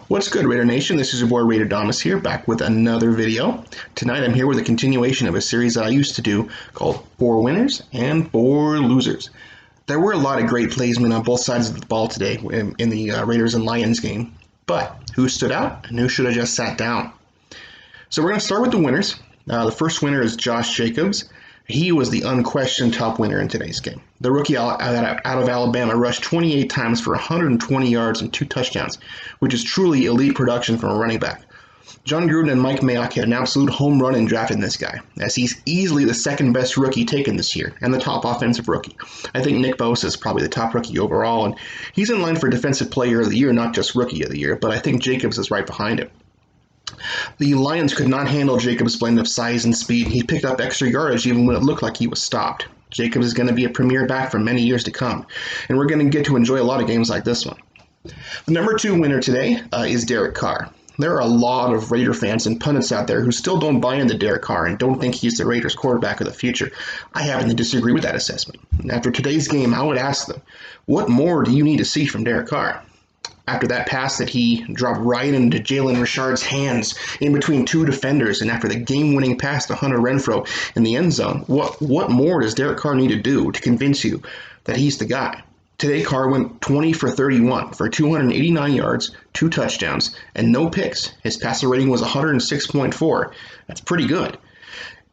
What's good, Raider Nation? This is your boy Raiderdamus here, back with another video. Tonight I'm here with a continuation of a series that I used to do called 4 Winners and 4 Losers. There were a lot of great playsmen on both sides of the ball today in the Raiders and Lions game, but who stood out and who should have just sat down? So we're going to start with the winners. The first winner is Josh Jacobs. He was the unquestioned top winner in today's game. The rookie out of Alabama rushed 28 times for 120 yards and 2 touchdowns, which is truly elite production from a running back. John Gruden and Mike Mayock had an absolute home run in drafting this guy, as he's easily the second best rookie taken this year and the top offensive rookie. I think Nick Bosa is probably the top rookie overall, and he's in line for Defensive Player of the Year, not just Rookie of the Year, but I think Jacobs is right behind him. The Lions could not handle Jacobs' blend of size and speed. He picked up extra yardage even when it looked like he was stopped. Jacobs is going to be a premier back for many years to come, and we're going to get to enjoy a lot of games like this one. The number 2 winner today is Derek Carr. There are a lot of Raider fans and pundits out there who still don't buy into Derek Carr and don't think he's the Raiders' quarterback of the future. I happen to disagree with that assessment. After today's game, I would ask them, what more do you need to see from Derek Carr? After that pass that he dropped right into Jalen Richard's hands in between 2 defenders, and after the game-winning pass to Hunter Renfrow in the end zone, what more does Derek Carr need to do to convince you that he's the guy? Today, Carr went 20 for 31 for 289 yards, 2 touchdowns, and no picks. His passer rating was 106.4. That's pretty good.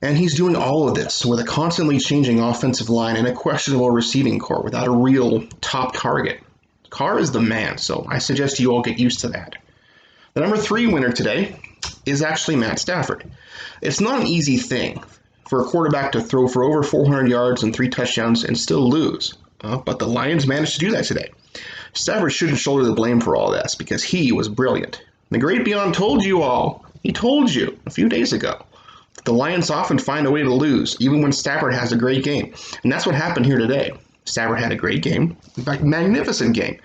And he's doing all of this with a constantly changing offensive line and a questionable receiving corps without a real top target. Carr is the man, so I suggest you all get used to that. The number 3 winner today is actually Matt Stafford. It's not an easy thing for a quarterback to throw for over 400 yards and 3 touchdowns and still lose. But the Lions managed to do that today. Stafford shouldn't shoulder the blame for all this because he was brilliant. The great Beyond told you all, he told you a few days ago, that the Lions often find a way to lose, even when Stafford has a great game. And that's what happened here today. Stafford had a great game, in fact, magnificent game,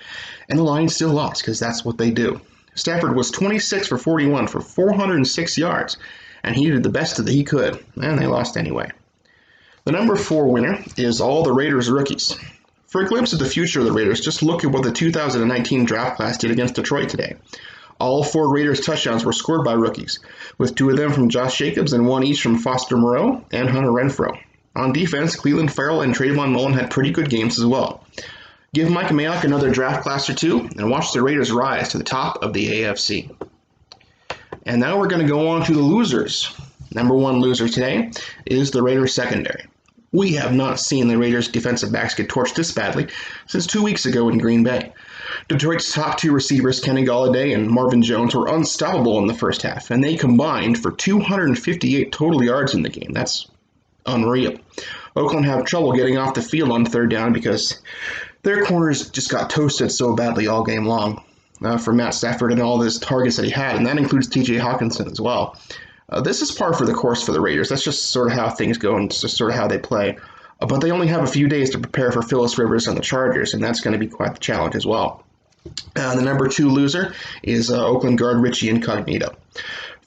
and the Lions still lost because that's what they do. Stafford was 26 for 41 for 406 yards, and he did the best that he could, and they lost anyway. The number 4 winner is all the Raiders rookies. For a glimpse of the future of the Raiders, just look at what the 2019 draft class did against Detroit today. All 4 Raiders touchdowns were scored by rookies, with 2 of them from Josh Jacobs and 1 each from Foster Moreau and Hunter Renfrow. On defense, Cleveland Farrell and Trayvon Mullen had pretty good games as well. Give Mike Mayock another draft class or 2 and watch the Raiders rise to the top of the AFC. And now we're going to go on to the losers. Number 1 loser today is the Raiders secondary. We have not seen the Raiders defensive backs get torched this badly since 2 weeks ago in Green Bay. Detroit's top 2 receivers, Kenny Golladay and Marvin Jones, were unstoppable in the first half, and they combined for 258 total yards in the game. That's unreal. Oakland had trouble getting off the field on 3rd down because their corners just got toasted so badly all game long for Matt Stafford and all his targets that he had, and that includes TJ Hawkinson as well. This is par for the course for the Raiders. That's just sort of how things go and just sort of how they play. But they only have a few days to prepare for Phyllis Rivers and the Chargers, and that's going to be quite the challenge as well. The number 2 loser is Oakland guard Richie Incognito.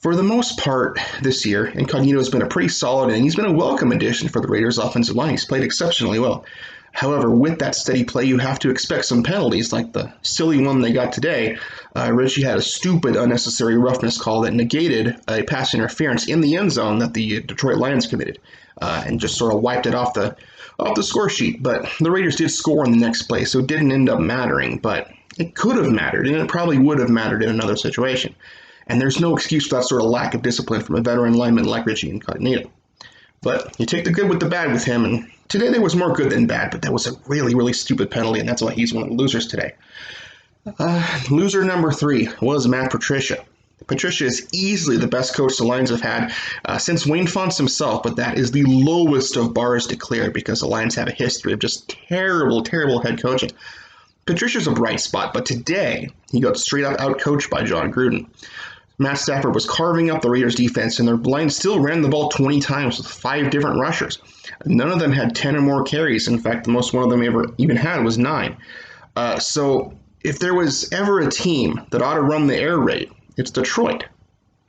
For the most part this year, Incognito has been a pretty solid, and he's been a welcome addition for the Raiders' offensive line. He's played exceptionally well. However, with that steady play, you have to expect some penalties, like the silly one they got today. Richie had a stupid, unnecessary roughness call that negated a pass interference in the end zone that the Detroit Lions committed, and just sort of wiped it off the score sheet. But the Raiders did score in the next play, so it didn't end up mattering. But it could have mattered, and it probably would have mattered in another situation. And there's no excuse for that sort of lack of discipline from a veteran lineman like Richie Incognito. But you take the good with the bad with him, and today there was more good than bad, but that was a really, really stupid penalty, and that's why he's one of the losers today. Loser number 3 was Matt Patricia. Patricia is easily the best coach the Lions have had since Wayne Fontes himself, but that is the lowest of bars declared because the Lions have a history of just terrible, terrible head coaching. Patricia's a bright spot, but today he got straight up out-coached by John Gruden. Matt Stafford was carving up the Raiders' defense, and their Lions still ran the ball 20 times with 5 different rushers. None of them had 10 or more carries. In fact, the most one of them ever even had was 9. So if there was ever a team that ought to run the air raid, it's Detroit.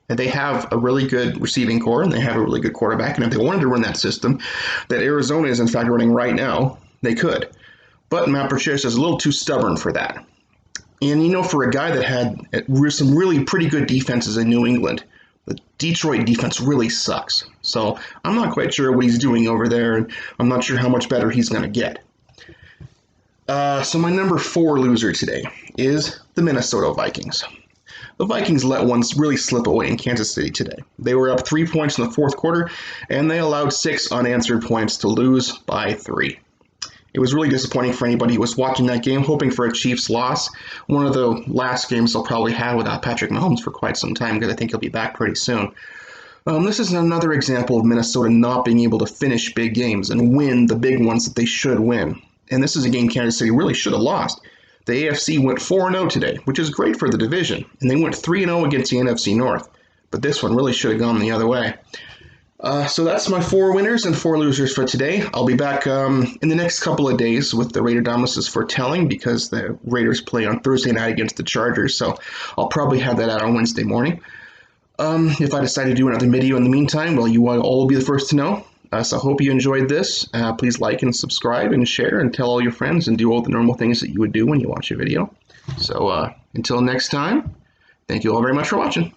And they have a really good receiving core, and they have a really good quarterback. And if they wanted to run that system that Arizona is, in fact, running right now, they could. But Matt Patricia is a little too stubborn for that. And for a guy that had some really pretty good defenses in New England, the Detroit defense really sucks. So I'm not quite sure what he's doing over there, and I'm not sure how much better he's going to get. So my number 4 loser today is the Minnesota Vikings. The Vikings let one really slip away in Kansas City today. They were up 3 points in the fourth quarter, and they allowed 6 unanswered points to lose by 3. It was really disappointing for anybody who was watching that game, hoping for a Chiefs loss. One of the last games they'll probably have without Patrick Mahomes for quite some time, because I think he'll be back pretty soon. This is another example of Minnesota not being able to finish big games and win the big ones that they should win. And this is a game Kansas City really should have lost. The AFC went 4-0 today, which is great for the division, and they went 3-0 against the NFC North. But this one really should have gone the other way. So that's my 4 winners and 4 losers for today. I'll be back in the next couple of days with the Raiderdamus foretelling, because the Raiders play on Thursday night against the Chargers, so I'll probably have that out on Wednesday morning. If I decide to do another video in the meantime, well, you all will be the first to know. So I hope you enjoyed this. Please like and subscribe and share and tell all your friends and do all the normal things that you would do when you watch a video. So until next time, thank you all very much for watching.